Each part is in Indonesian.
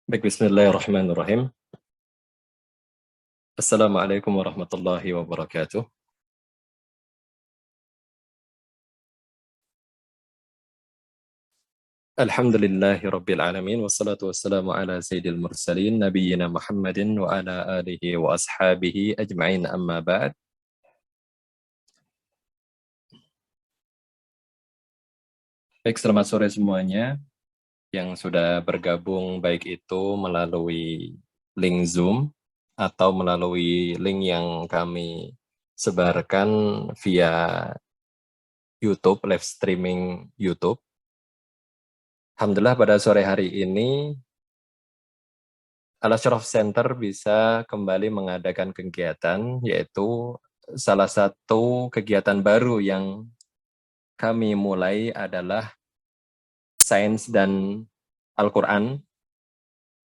Baik, bismillahirrahmanirrahim. Assalamualaikum warahmatullahi wabarakatuh. Alhamdulillahi rabbil alamin, wassalatu wassalamu ala sayyidil mursalin, nabiyyina Muhammadin wa ala alihi wa ashabihi ajma'in, amma ba'd. Baik, selamat sore semuanya yang sudah bergabung, baik itu melalui link Zoom atau melalui link yang kami sebarkan via YouTube, live streaming YouTube. Alhamdulillah pada sore hari ini Al-Ashraf Center bisa kembali mengadakan kegiatan, yaitu salah satu kegiatan baru yang kami mulai adalah Sains dan Al-Quran,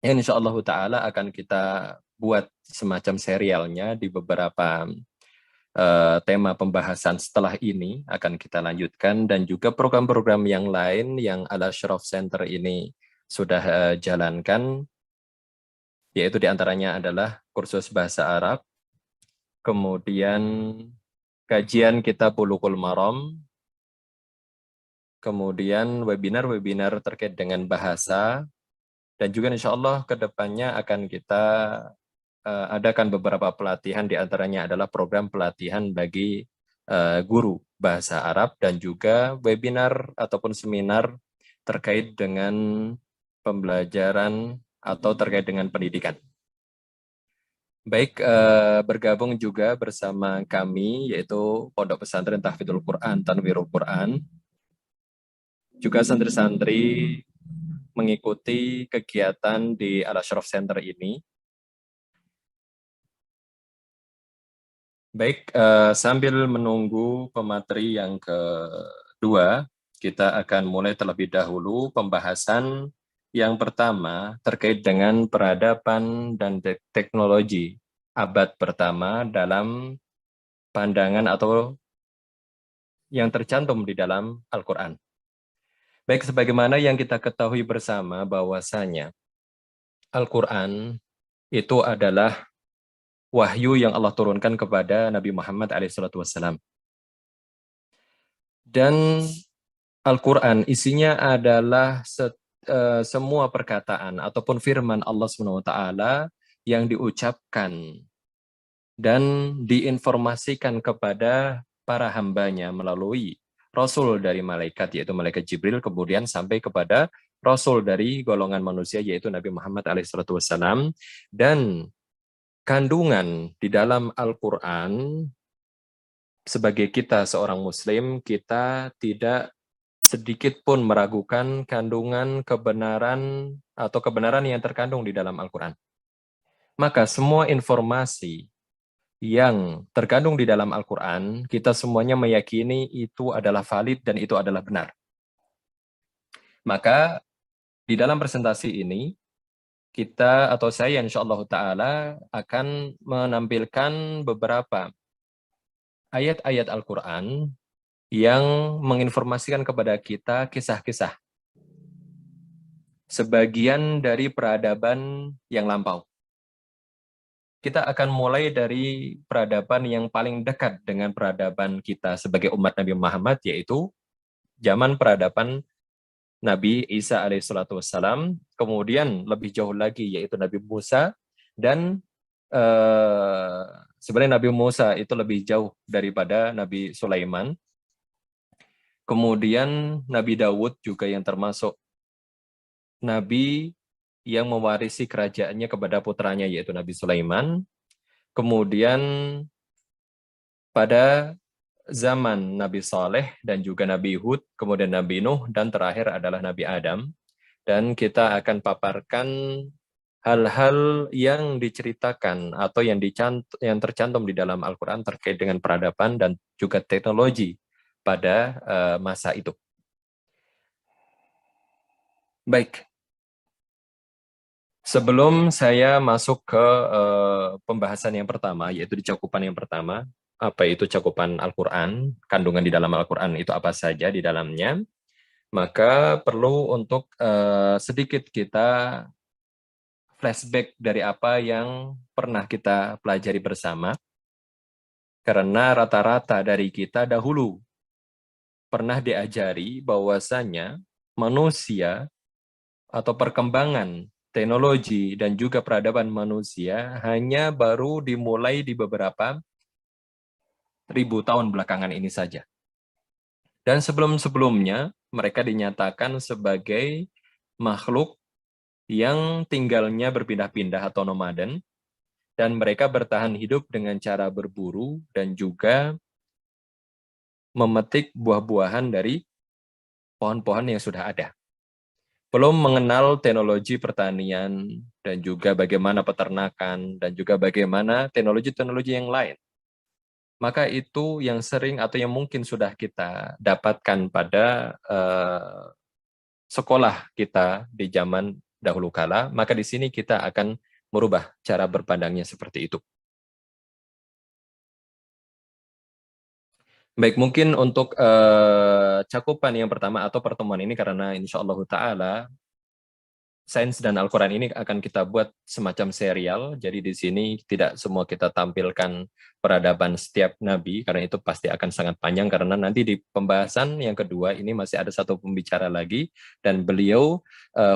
yang insya Allah Ta'ala akan kita buat semacam serialnya di beberapa tema pembahasan setelah ini akan kita lanjutkan, dan juga program-program yang lain yang Al-Ashraf Center ini sudah jalankan, yaitu diantaranya adalah kursus bahasa Arab, kemudian kajian kitab Bulughul Maram, kemudian webinar-webinar terkait dengan bahasa, dan juga insya Allah ke depannya akan kita adakan beberapa pelatihan, diantaranya adalah program pelatihan bagi guru bahasa Arab, dan juga webinar ataupun seminar terkait dengan pembelajaran atau terkait dengan pendidikan. Baik, bergabung juga bersama kami yaitu Pondok Pesantren Tahfidzul Quran, Tanwirul Quran, juga santri-santri mengikuti kegiatan di Al-Ashraf Center ini. Baik, sambil menunggu pemateri yang kedua, kita akan mulai terlebih dahulu pembahasan yang pertama terkait dengan peradaban dan teknologi abad pertama dalam pandangan atau yang tercantum di dalam Al-Quran. Baik, sebagaimana yang kita ketahui bersama bahwasanya Al-Quran itu adalah wahyu yang Allah turunkan kepada Nabi Muhammad SAW. Dan Al-Quran isinya adalah semua perkataan ataupun firman Allah SWT yang diucapkan dan diinformasikan kepada para hambanya melalui Rasul dari malaikat, yaitu malaikat Jibril, kemudian sampai kepada Rasul dari golongan manusia, yaitu Nabi Muhammad SAW. Dan kandungan di dalam Al-Quran, sebagai kita seorang Muslim, kita tidak sedikit pun meragukan kandungan kebenaran atau kebenaran yang terkandung di dalam Al-Quran. Maka semua informasi yang terkandung di dalam Al-Quran, kita semuanya meyakini itu adalah valid dan itu adalah benar. Maka di dalam presentasi ini, kita atau saya insya Allah Ta'ala akan menampilkan beberapa ayat-ayat Al-Quran yang menginformasikan kepada kita kisah-kisah sebagian dari peradaban yang lampau. Kita akan mulai dari peradaban yang paling dekat dengan peradaban kita sebagai umat Nabi Muhammad, yaitu zaman peradaban Nabi Isa alaihissalam, kemudian lebih jauh lagi yaitu Nabi Musa, dan sebenarnya Nabi Musa itu lebih jauh daripada Nabi Sulaiman. Kemudian Nabi Dawud juga yang termasuk Nabi yang mewarisi kerajaannya kepada putranya yaitu Nabi Sulaiman. Kemudian pada zaman Nabi Saleh dan juga Nabi Hud, kemudian Nabi Nuh, dan terakhir adalah Nabi Adam. Dan kita akan paparkan hal-hal yang diceritakan atau yang tercantum di dalam Al-Quran terkait dengan peradaban dan juga teknologi pada masa itu. Baik, sebelum saya masuk ke pembahasan yang pertama, yaitu di cakupan yang pertama, apa itu cakupan Al-Quran, kandungan di dalam Al-Quran itu apa saja di dalamnya, maka perlu untuk sedikit kita flashback dari apa yang pernah kita pelajari bersama, karena rata-rata dari kita dahulu pernah diajari bahwasanya manusia atau perkembangan teknologi dan juga peradaban manusia hanya baru dimulai di beberapa ribu tahun belakangan ini saja. Dan sebelum-sebelumnya mereka dinyatakan sebagai makhluk yang tinggalnya berpindah-pindah atau nomaden, dan mereka bertahan hidup dengan cara berburu dan juga memetik buah-buahan dari pohon-pohon yang sudah ada. Belum mengenal teknologi pertanian dan juga bagaimana peternakan dan juga bagaimana teknologi-teknologi yang lain. Maka itu yang sering atau yang mungkin sudah kita dapatkan pada sekolah kita di zaman dahulu kala, maka di sini kita akan merubah cara berpandangnya seperti itu. Baik, mungkin untuk cakupan yang pertama atau pertemuan ini, karena insya Allah Ta'ala Sains dan Al-Quran ini akan kita buat semacam serial, jadi di sini tidak semua kita tampilkan peradaban setiap nabi, karena itu pasti akan sangat panjang, karena nanti di pembahasan yang kedua ini masih ada satu pembicara lagi, dan beliau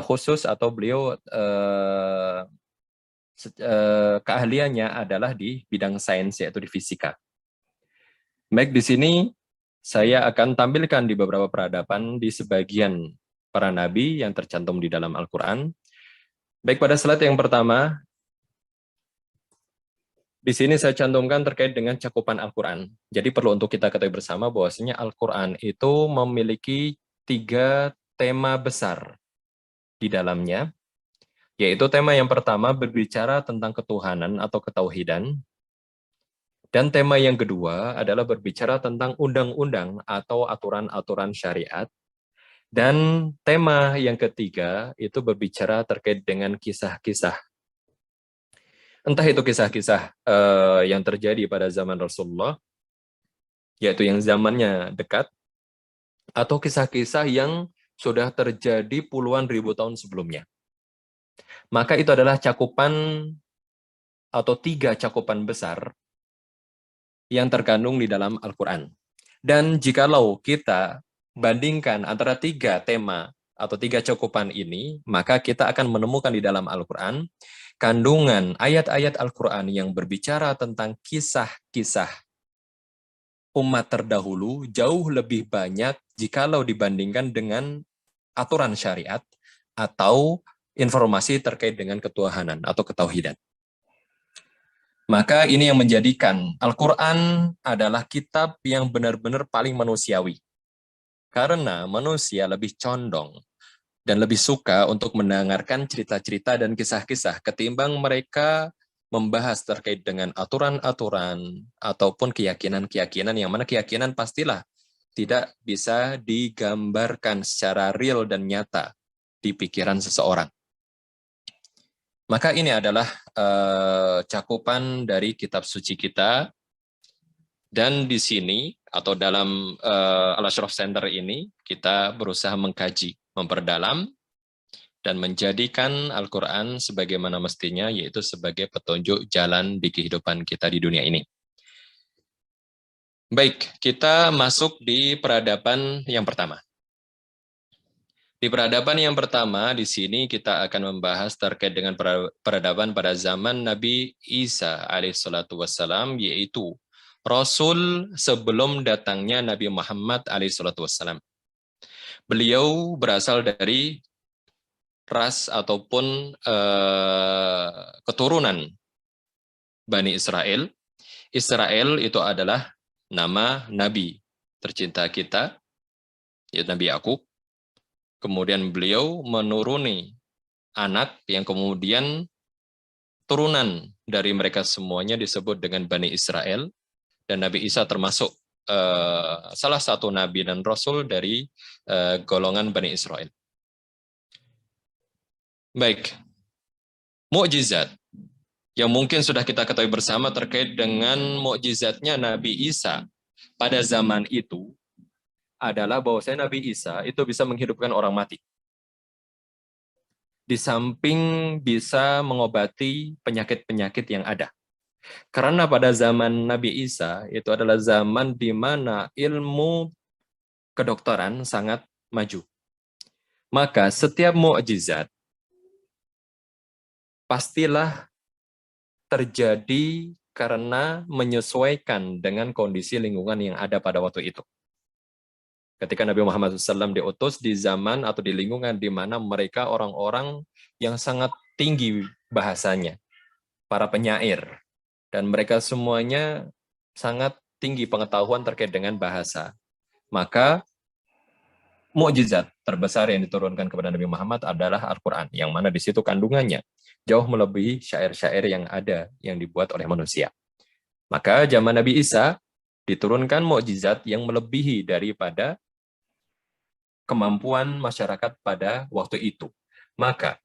khusus atau beliau keahliannya adalah di bidang sains, yaitu di fisika. Baik, di sini saya akan tampilkan di beberapa peradaban di sebagian para nabi yang tercantum di dalam Al-Quran. Baik, pada slide yang pertama, di sini saya cantumkan terkait dengan cakupan Al-Quran. Jadi perlu untuk kita ketahui bersama bahwasanya Al-Quran itu memiliki 3 tema besar di dalamnya, yaitu tema yang pertama berbicara tentang ketuhanan atau ketauhidan, dan tema yang kedua adalah berbicara tentang undang-undang atau aturan-aturan syariat, dan tema yang ketiga itu berbicara terkait dengan kisah-kisah. Entah itu kisah-kisah yang terjadi pada zaman Rasulullah, yaitu yang zamannya dekat, atau kisah-kisah yang sudah terjadi puluhan ribu tahun sebelumnya. Maka itu adalah cakupan atau 3 cakupan besar yang terkandung di dalam Al-Quran. Dan jikalau kita bandingkan antara 3 tema atau 3 cakupan ini, maka kita akan menemukan di dalam Al-Quran kandungan ayat-ayat Al-Quran yang berbicara tentang kisah-kisah umat terdahulu jauh lebih banyak jikalau dibandingkan dengan aturan syariat atau informasi terkait dengan ketuhanan atau ketauhidan. Maka ini yang menjadikan Al-Quran adalah kitab yang benar-benar paling manusiawi. Karena manusia lebih condong dan lebih suka untuk mendengarkan cerita-cerita dan kisah-kisah ketimbang mereka membahas terkait dengan aturan-aturan ataupun keyakinan-keyakinan, yang mana keyakinan pastilah tidak bisa digambarkan secara real dan nyata di pikiran seseorang. Maka ini adalah cakupan dari kitab suci kita, dan di sini atau dalam Al-Ashraf Center ini kita berusaha mengkaji, memperdalam, dan menjadikan Al-Quran sebagaimana mestinya, yaitu sebagai petunjuk jalan di kehidupan kita di dunia ini. Baik, kita masuk di peradaban yang pertama. Di peradaban yang pertama, di sini kita akan membahas terkait dengan peradaban pada zaman Nabi Isa alaihissalatu wassalam, yaitu Rasul sebelum datangnya Nabi Muhammad alaihissalatu wassalam. Beliau berasal dari ras ataupun keturunan Bani Israel. Israel itu adalah nama Nabi tercinta kita, yaitu Nabi Yakub. Kemudian beliau menuruni anak yang kemudian turunan dari mereka semuanya disebut dengan Bani Israel, dan Nabi Isa termasuk salah satu Nabi dan Rasul dari golongan Bani Israel. Baik, mukjizat yang mungkin sudah kita ketahui bersama terkait dengan mukjizatnya Nabi Isa pada zaman itu adalah bahwasanya Nabi Isa itu bisa menghidupkan orang mati. di samping bisa mengobati penyakit-penyakit yang ada. Karena pada zaman Nabi Isa itu adalah zaman di mana ilmu kedokteran sangat maju. Maka setiap mukjizat pastilah terjadi karena menyesuaikan dengan kondisi lingkungan yang ada pada waktu itu. Ketika Nabi Muhammad SAW diutus di zaman atau di lingkungan di mana mereka orang-orang yang sangat tinggi bahasanya, para penyair, dan mereka semuanya sangat tinggi pengetahuan terkait dengan bahasa. Maka mukjizat terbesar yang diturunkan kepada Nabi Muhammad adalah Al-Quran, yang mana di situ kandungannya jauh melebihi syair-syair yang ada yang dibuat oleh manusia. Maka zaman Nabi Isa diturunkan mukjizat yang melebihi daripada kemampuan masyarakat pada waktu itu. Maka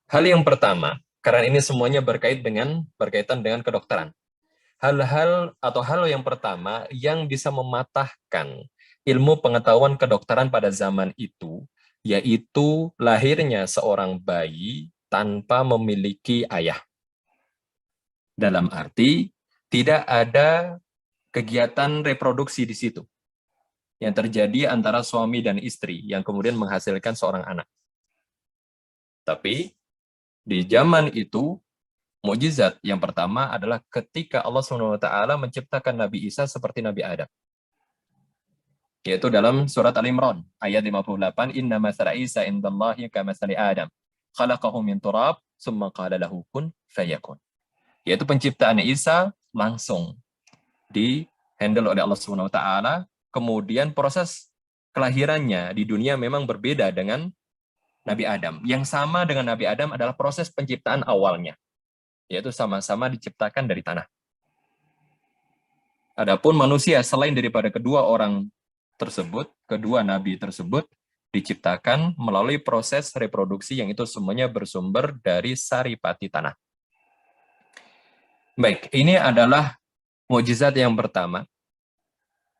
hal yang pertama, karena ini semuanya berkaitan dengan kedokteran. Hal-hal atau hal yang pertama yang bisa mematahkan ilmu pengetahuan kedokteran pada zaman itu, yaitu lahirnya seorang bayi tanpa memiliki ayah. Dalam arti, tidak ada kegiatan reproduksi di situ yang terjadi antara suami dan istri yang kemudian menghasilkan seorang anak. Tapi di zaman itu, mukjizat yang pertama adalah ketika Allah SWT menciptakan Nabi Isa seperti Nabi Adam. Yaitu dalam surat Al-Imran, ayat 58, Inna masala Isa indallahi kamasali Adam. Khalaqahu min turab, summa qala lahu kun fayakun. Yaitu penciptaan Isa langsung di-handle oleh Allah SWT. Kemudian proses kelahirannya di dunia memang berbeda dengan Nabi Adam. Yang sama dengan Nabi Adam adalah proses penciptaan awalnya, yaitu sama-sama diciptakan dari tanah. Adapun manusia selain daripada kedua orang tersebut, kedua nabi tersebut diciptakan melalui proses reproduksi yang itu semuanya bersumber dari saripati tanah. Baik, ini adalah mukjizat yang pertama,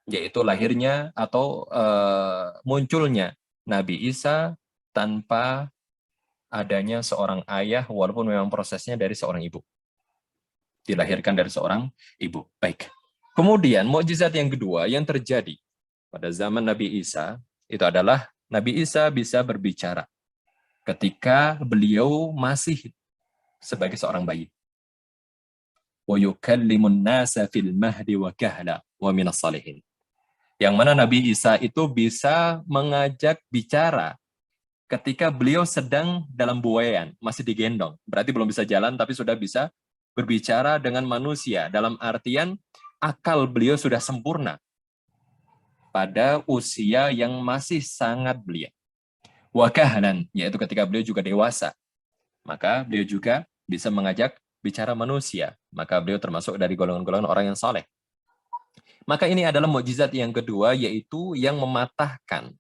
yaitu lahirnya atau munculnya Nabi Isa tanpa adanya seorang ayah, walaupun memang prosesnya dari seorang ibu. Dilahirkan dari seorang ibu. Baik. Kemudian mukjizat yang kedua yang terjadi pada zaman Nabi Isa, itu adalah Nabi Isa bisa berbicara ketika beliau masih sebagai seorang bayi. Wa yukallimun nasa fil mahdi wa kahla wa minas salihin. Yang mana Nabi Isa itu bisa mengajak bicara ketika beliau sedang dalam buaian, masih digendong. Berarti belum bisa jalan, tapi sudah bisa berbicara dengan manusia. Dalam artian, akal beliau sudah sempurna pada usia yang masih sangat belia. Wakahlan, yaitu ketika beliau juga dewasa. Maka beliau juga bisa mengajak bicara manusia. Maka beliau termasuk dari golongan-golongan orang yang saleh. Maka ini adalah mukjizat yang kedua, yaitu yang mematahkan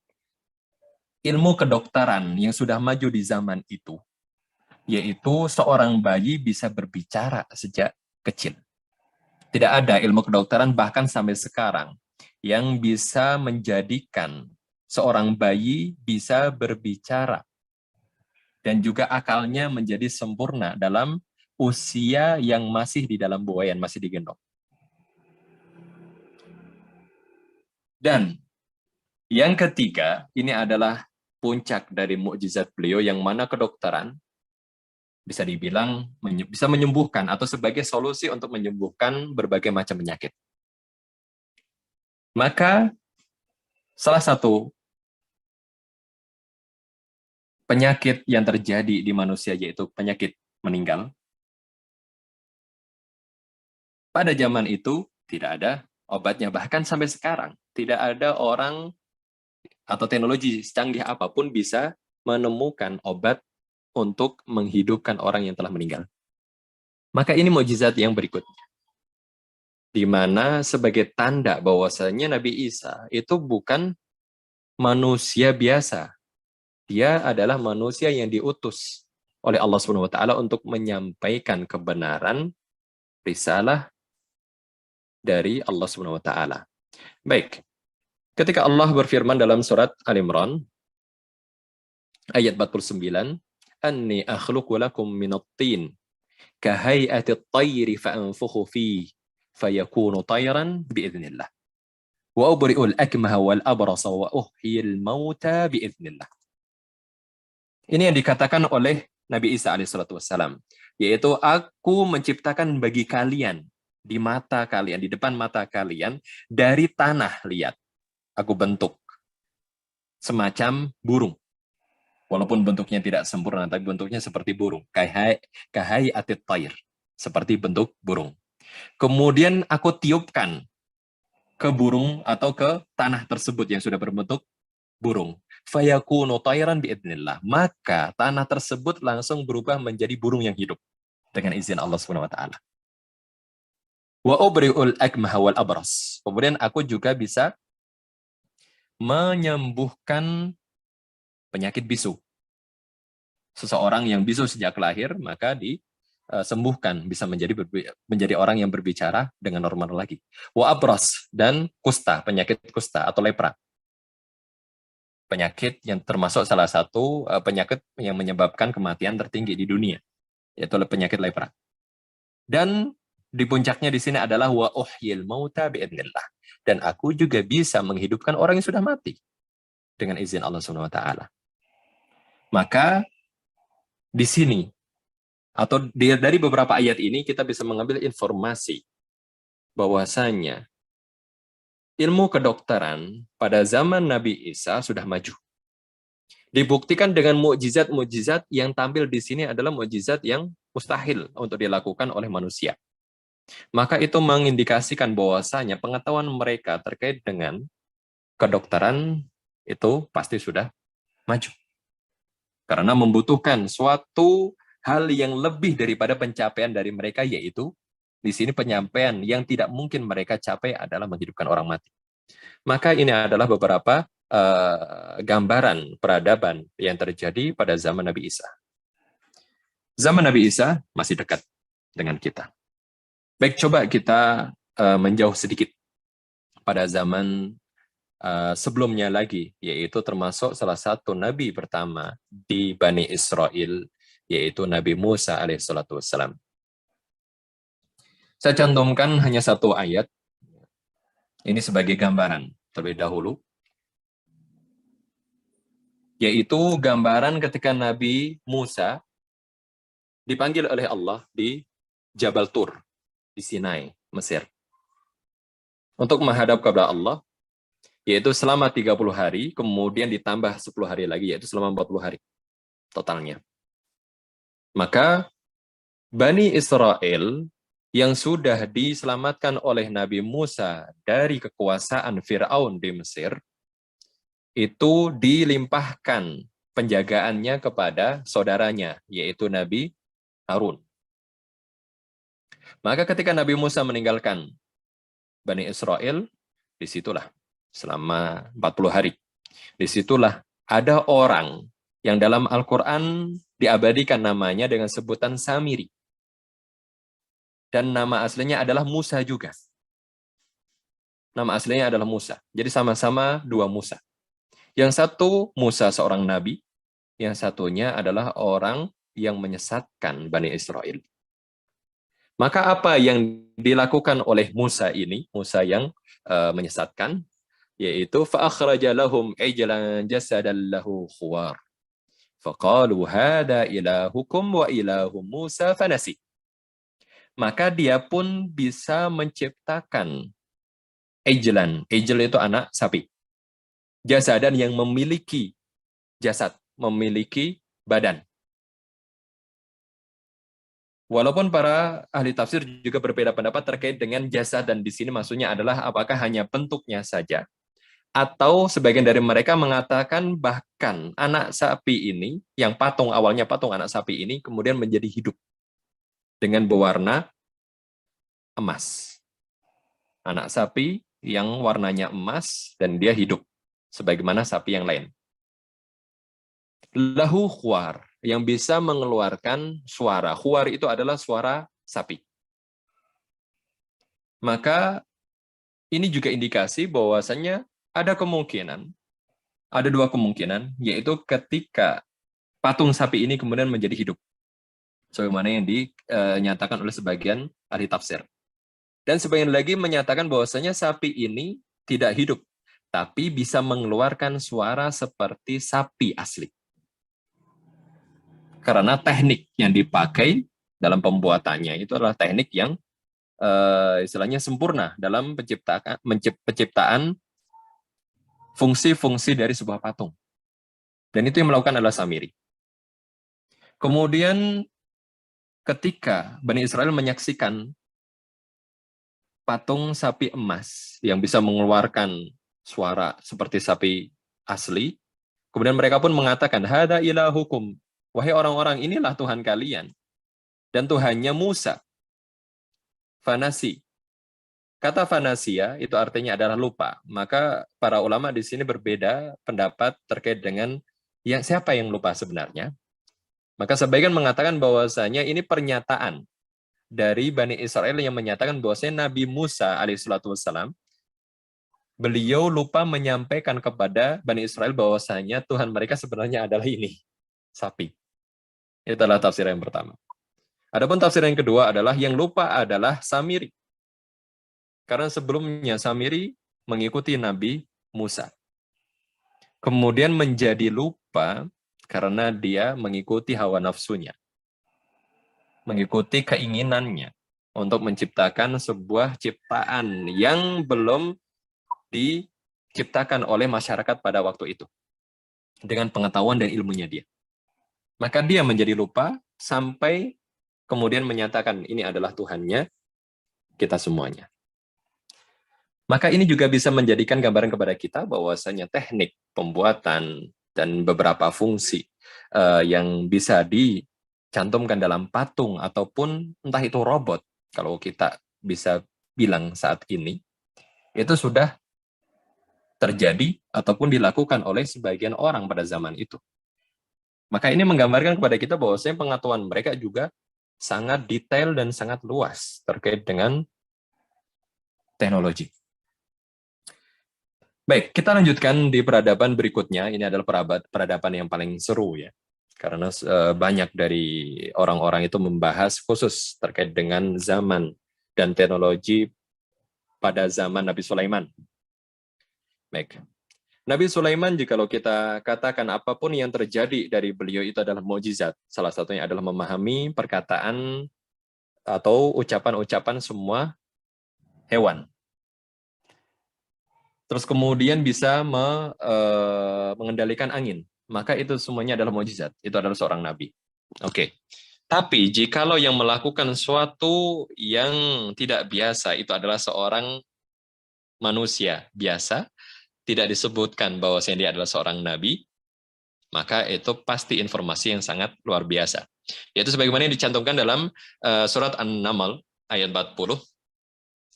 ilmu kedokteran yang sudah maju di zaman itu, yaitu seorang bayi bisa berbicara sejak kecil. Tidak ada ilmu kedokteran bahkan sampai sekarang yang bisa menjadikan seorang bayi bisa berbicara dan juga akalnya menjadi sempurna dalam usia yang masih di dalam buaian, masih digendong. Dan yang ketiga, ini adalah puncak dari mukjizat beliau yang mana kedokteran bisa dibilang bisa menyembuhkan atau sebagai solusi untuk menyembuhkan berbagai macam penyakit. Maka salah satu penyakit yang terjadi di manusia yaitu penyakit meninggal. Pada zaman itu tidak ada obatnya, bahkan sampai sekarang tidak ada orang atau teknologi secanggih apapun bisa menemukan obat untuk menghidupkan orang yang telah meninggal. Maka ini mukjizat yang berikutnya, di mana sebagai tanda bahwasanya Nabi Isa itu bukan manusia biasa. Dia adalah manusia yang diutus oleh Allah SWT untuk menyampaikan kebenaran risalah dari Allah SWT. Baik. Ketika Allah berfirman dalam surat Al-Imran ayat 49, anni akhluqu lakum minat tin kahay'ati at-tayri fa'anfukhu fihi fayakunu tayran biidznillah wa ubri'ul akmaha wal abrasa wa uhyil mauta biidznillah. Ini yang dikatakan oleh Nabi Isa alaihissalatu wassalam, yaitu aku menciptakan bagi kalian di mata kalian, di depan mata kalian dari tanah liat. Aku bentuk semacam burung. Walaupun bentuknya tidak sempurna, tapi bentuknya seperti burung. Kahai atit tair. Seperti bentuk burung. Kemudian aku tiupkan ke burung atau ke tanah tersebut yang sudah berbentuk burung. Fayakunu tairan biidznillah. Maka tanah tersebut langsung berubah menjadi burung yang hidup dengan izin Allah Subhanahu wa taala. Wa ubri'ul akmaha wal abras. Kemudian aku juga bisa menyembuhkan penyakit bisu. Seseorang yang bisu sejak lahir, maka disembuhkan, bisa menjadi orang yang berbicara dengan normal lagi. Wa abras, dan kusta, penyakit kusta atau lepra. Penyakit yang termasuk salah satu penyakit yang menyebabkan kematian tertinggi di dunia, yaitu penyakit lepra. Dan di puncaknya di sini adalah wa uhyil mauta biidznillah. Dan aku juga bisa menghidupkan orang yang sudah mati dengan izin Allah Subhanahu wa taala. Maka di sini atau dari beberapa ayat ini kita bisa mengambil informasi bahwasanya ilmu kedokteran pada zaman Nabi Isa sudah maju. Dibuktikan dengan mukjizat-mukjizat yang tampil di sini adalah mukjizat yang mustahil untuk dilakukan oleh manusia. Maka itu mengindikasikan bahwasanya pengetahuan mereka terkait dengan kedokteran itu pasti sudah maju. Karena membutuhkan suatu hal yang lebih daripada pencapaian dari mereka, yaitu di sini penyampaian yang tidak mungkin mereka capai adalah menghidupkan orang mati. Maka ini adalah beberapa gambaran peradaban yang terjadi pada zaman Nabi Isa. Zaman Nabi Isa masih dekat dengan kita. Baik, coba kita menjauh sedikit pada zaman sebelumnya lagi, yaitu termasuk salah satu nabi pertama di Bani Israel, yaitu Nabi Musa alaihissalatu wassalam. Saya cantumkan hanya satu ayat, ini sebagai gambaran terlebih dahulu, yaitu gambaran ketika Nabi Musa dipanggil oleh Allah di Jabal Tur, di Sinai, Mesir, untuk menghadap kepada Allah, yaitu selama 30 hari, kemudian ditambah 10 hari lagi, yaitu selama 40 hari totalnya. Maka Bani Israel yang sudah diselamatkan oleh Nabi Musa dari kekuasaan Fir'aun di Mesir, itu dilimpahkan penjagaannya kepada saudaranya, yaitu Nabi Harun. Maka ketika Nabi Musa meninggalkan Bani Israel, disitulah selama 40 hari. Disitulah ada orang yang dalam Al-Quran diabadikan namanya dengan sebutan Samiri. Dan nama aslinya adalah Musa juga. Nama aslinya adalah Musa. Jadi sama-sama dua Musa. Yang satu Musa seorang nabi, yang satunya adalah orang yang menyesatkan Bani Israel. Maka apa yang dilakukan oleh Musa ini, Musa yang menyesatkan, yaitu فَأَخْرَجَ لَهُمْ عِجْلًا جَسَدًا لَهُ خُوَارٌ فَقَالُوا هَذَا إِلَهُكُمْ وَإِلَهُ مُوسَى فَنَسِي. Maka dia pun bisa menciptakan ijlan. Ijl itu anak sapi. Jasadan yang memiliki jasad, memiliki badan. Walaupun para ahli tafsir juga berbeda pendapat terkait dengan jasad, dan di sini maksudnya adalah apakah hanya bentuknya saja, atau sebagian dari mereka mengatakan bahkan anak sapi ini, yang patung, awalnya patung anak sapi ini, kemudian menjadi hidup dengan berwarna emas. Anak sapi yang warnanya emas dan dia hidup sebagaimana sapi yang lain. Lahu khuar, yang bisa mengeluarkan suara. Khuar itu adalah suara sapi. Maka ini juga indikasi bahwasannya ada kemungkinan, ada dua kemungkinan, yaitu ketika patung sapi ini kemudian menjadi hidup. Sebagaimana yang dinyatakan oleh sebagian ahli tafsir. Dan sebagian lagi menyatakan bahwasanya sapi ini tidak hidup, tapi bisa mengeluarkan suara seperti sapi asli. Karena teknik yang dipakai dalam pembuatannya itu adalah teknik yang istilahnya sempurna dalam penciptaan fungsi-fungsi dari sebuah patung. Dan itu yang melakukan adalah Samiri. Kemudian ketika Bani Israel menyaksikan patung sapi emas yang bisa mengeluarkan suara seperti sapi asli, kemudian mereka pun mengatakan, hada ilahukum, wahai orang-orang, inilah Tuhan kalian. Dan Tuhannya Musa. Fanasi. Kata fanasia itu artinya adalah lupa. Maka para ulama di sini berbeda pendapat terkait dengan siapa yang lupa sebenarnya. Maka sebagian mengatakan bahwasanya ini pernyataan dari Bani Israel yang menyatakan bahwasanya Nabi Musa alaihissalatu wassalam, beliau lupa menyampaikan kepada Bani Israel bahwasanya Tuhan mereka sebenarnya adalah ini, sapi. Itu adalah tafsir yang pertama. Adapun tafsir yang kedua adalah yang lupa adalah Samiri. Karena sebelumnya Samiri mengikuti Nabi Musa. Kemudian menjadi lupa karena dia mengikuti hawa nafsunya. Mengikuti keinginannya untuk menciptakan sebuah ciptaan yang belum diciptakan oleh masyarakat pada waktu itu. Dengan pengetahuan dan ilmunya dia. Maka dia menjadi lupa sampai kemudian menyatakan ini adalah Tuhannya kita semuanya. Maka ini juga bisa menjadikan gambaran kepada kita bahwasanya teknik pembuatan dan beberapa fungsi yang bisa dicantumkan dalam patung ataupun entah itu robot, kalau kita bisa bilang saat ini, itu sudah terjadi ataupun dilakukan oleh sebagian orang pada zaman itu. Maka ini menggambarkan kepada kita bahwasanya pengetahuan mereka juga sangat detail dan sangat luas terkait dengan teknologi. Baik, kita lanjutkan di peradaban berikutnya. Ini adalah peradaban yang paling seru ya. Karena banyak dari orang-orang itu membahas khusus terkait dengan zaman dan teknologi pada zaman Nabi Sulaiman. Baik. Nabi Sulaiman, jikalau kita katakan apapun yang terjadi dari beliau itu adalah mukjizat. Salah satunya adalah memahami perkataan atau ucapan-ucapan semua hewan. Terus kemudian bisa mengendalikan angin. Maka itu semuanya adalah mukjizat. Itu adalah seorang nabi. Oke. Tapi jikalau yang melakukan suatu yang tidak biasa, itu adalah seorang manusia biasa, tidak disebutkan bahwa dia adalah seorang nabi, maka itu pasti informasi yang sangat luar biasa. Yaitu sebagaimana yang dicantumkan dalam surat An-Naml ayat 40,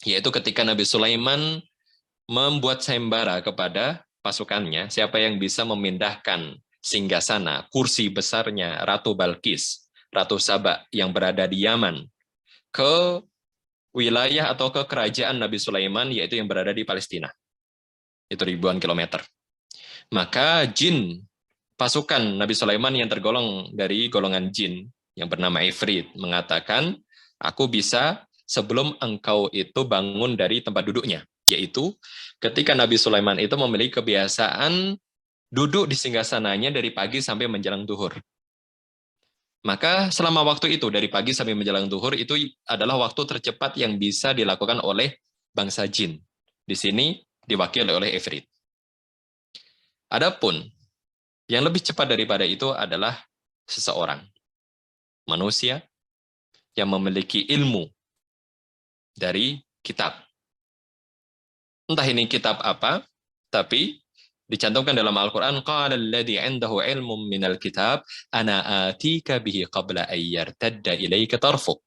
yaitu ketika Nabi Sulaiman membuat sayembara kepada pasukannya, siapa yang bisa memindahkan singgasana, kursi besarnya Ratu Balkis, Ratu Saba yang berada di Yaman, ke wilayah atau ke kerajaan Nabi Sulaiman, yaitu yang berada di Palestina. Itu ribuan kilometer. Maka jin, pasukan Nabi Sulaiman yang tergolong dari golongan jin, yang bernama Ifrit, mengatakan, aku bisa sebelum engkau itu bangun dari tempat duduknya. Yaitu ketika Nabi Sulaiman itu memiliki kebiasaan duduk di singgasananya dari pagi sampai menjelang duhur. Maka selama waktu itu, dari pagi sampai menjelang duhur, itu adalah waktu tercepat yang bisa dilakukan oleh bangsa jin. Di sini diwakili oleh Ifrit. Adapun yang lebih cepat daripada itu adalah seseorang, manusia yang memiliki ilmu dari kitab. Entah ini kitab apa, tapi dicantumkan dalam Al-Quran, qala alladhi 'indahu 'ilmun minal kitab ana atika bihi qabla an yartadda ilaika tarfuk.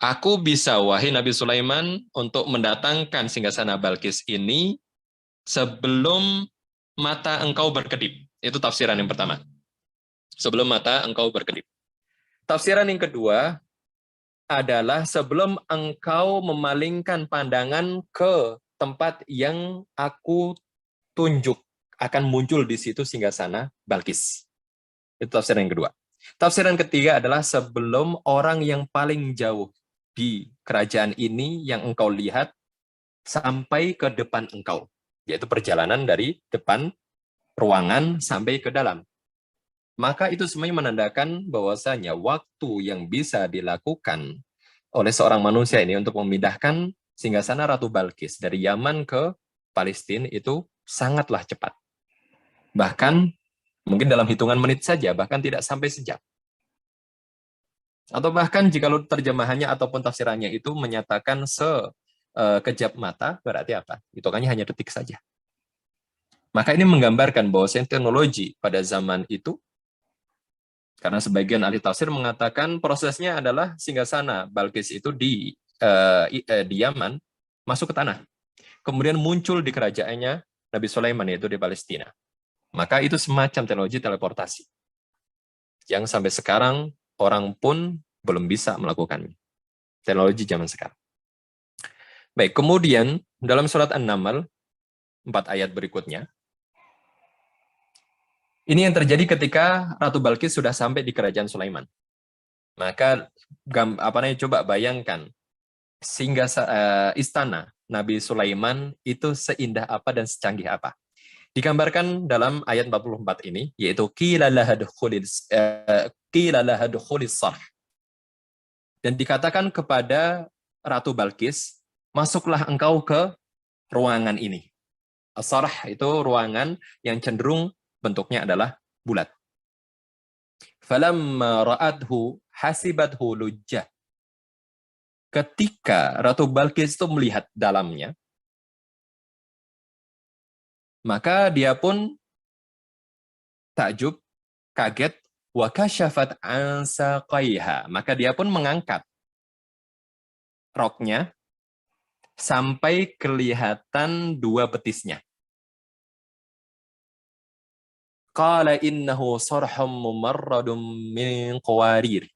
Aku bisa, wahai Nabi Sulaiman, untuk mendatangkan singgasana Balkis ini sebelum mata engkau berkedip. Itu tafsiran yang pertama. Sebelum mata engkau berkedip. Tafsiran yang kedua adalah sebelum engkau memalingkan pandangan ke tempat yang aku tunjuk, akan muncul di situ singgasana Balkis. Itu tafsiran yang kedua. Tafsiran ketiga adalah sebelum orang yang paling jauh di kerajaan ini yang engkau lihat sampai ke depan engkau, yaitu perjalanan dari depan ruangan sampai ke dalam. Maka itu semuanya menandakan bahwasanya waktu yang bisa dilakukan oleh seorang manusia ini untuk memindahkan singgasana Ratu Balkis dari Yaman ke Palestina itu sangatlah cepat. Bahkan mungkin dalam hitungan menit saja, bahkan tidak sampai sejam. Atau bahkan jika terjemahannya ataupun tafsirannya itu menyatakan sekejap mata, berarti apa? Hitungannya hanya detik saja. Maka ini menggambarkan bahwa teknologi pada zaman itu, karena sebagian ahli tafsir mengatakan prosesnya adalah singgasana Balkis itu di Yaman masuk ke tanah. Kemudian muncul di kerajaannya Nabi Sulaiman, yaitu di Palestina. Maka itu semacam teknologi teleportasi. Yang sampai sekarang orang pun belum bisa melakukannya. Teknologi zaman sekarang. Baik, kemudian dalam surat An-Naml, 4 ayat berikutnya, ini yang terjadi ketika Ratu Balkis sudah sampai di kerajaan Sulaiman. Maka coba bayangkan sehingga istana Nabi Sulaiman itu seindah apa dan secanggih apa. Digambarkan dalam ayat 44 ini, yaitu qila laha dukhulis sarh. Dan dikatakan kepada Ratu Balkis, masuklah engkau ke ruangan ini. As-sarh itu ruangan yang cenderung bentuknya adalah bulat. Falamma ra'adhu hasibathu lujjah. Ketika Ratu Balkis itu melihat dalamnya, maka dia pun takjub, kaget, wa kasyafat an saqaiha. Maka dia pun mengangkat roknya sampai kelihatan 2 betisnya. Qala innahu sarhum mumarradum min qawarir.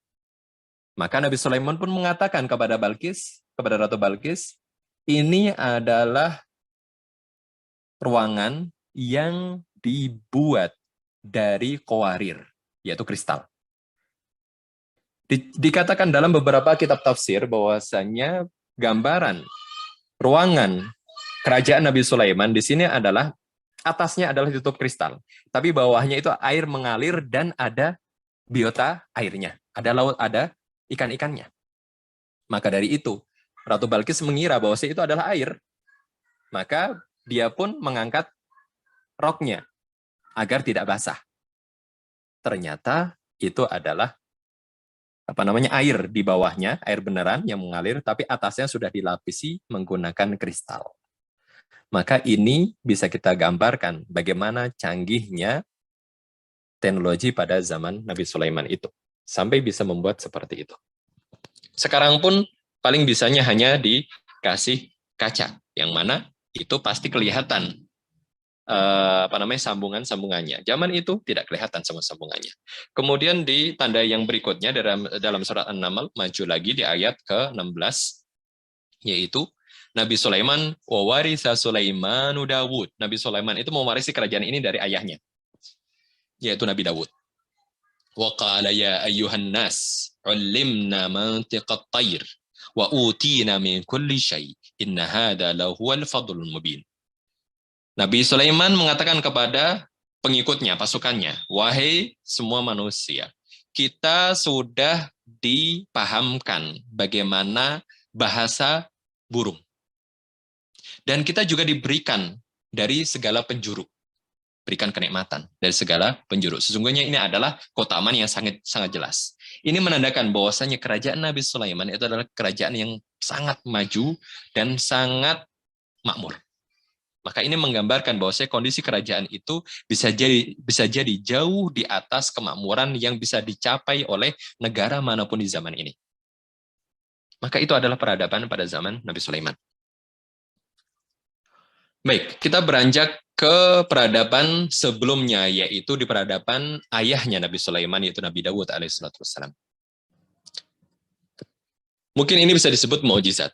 Maka Nabi Sulaiman pun mengatakan kepada Ratu Balkis, ini adalah ruangan yang dibuat dari qawarir, yaitu kristal. Dikatakan dalam beberapa kitab tafsir bahwasanya gambaran ruangan kerajaan Nabi Sulaiman di sini adalah atasnya adalah ditutup kristal, tapi bawahnya itu air mengalir dan ada biota airnya, ada laut, ada ikan-ikannya. Maka dari itu Ratu Balkis mengira bahwa itu adalah air, maka dia pun mengangkat roknya agar tidak basah. Ternyata itu adalah air di bawahnya, air beneran yang mengalir, tapi atasnya sudah dilapisi menggunakan kristal. Maka ini bisa kita gambarkan bagaimana canggihnya teknologi pada zaman Nabi Sulaiman itu. Sampai bisa membuat seperti itu. Sekarang pun paling bisanya hanya dikasih kaca, yang mana itu pasti kelihatan sambungannya. Zaman itu tidak kelihatan sama sambungannya. Kemudian di tanda yang berikutnya dalam surat An-Naml, maju lagi di ayat ke-16, yaitu Nabi Sulaiman wa warisa Sulaimanu Dawud. Nabi Sulaiman itu mewarisi kerajaan ini dari ayahnya, yaitu Nabi Dawud. Wa qala ya ayyuhan nas 'ullimna mantiqat tayr wa utina min kulli syai' inna hadza lahuwal fadlul mubin. Nabi Sulaiman mengatakan kepada pengikutnya, pasukannya, wahai semua manusia, kita sudah dipahamkan bagaimana bahasa burung. Dan kita juga diberikan dari segala penjuru. Berikan kenikmatan dari segala penjuru. Sesungguhnya ini adalah keutamaan yang sangat jelas. Ini menandakan bahwasanya kerajaan Nabi Sulaiman itu adalah kerajaan yang sangat maju dan sangat makmur. Maka ini menggambarkan bahwasanya kondisi kerajaan itu bisa jadi jauh di atas kemakmuran yang bisa dicapai oleh negara manapun di zaman ini. Maka itu adalah peradaban pada zaman Nabi Sulaiman. Baik, kita beranjak ke peradaban sebelumnya, yaitu di peradaban ayahnya Nabi Sulaiman, yaitu Nabi Dawud alaihissalam. Mungkin ini bisa disebut mukjizat,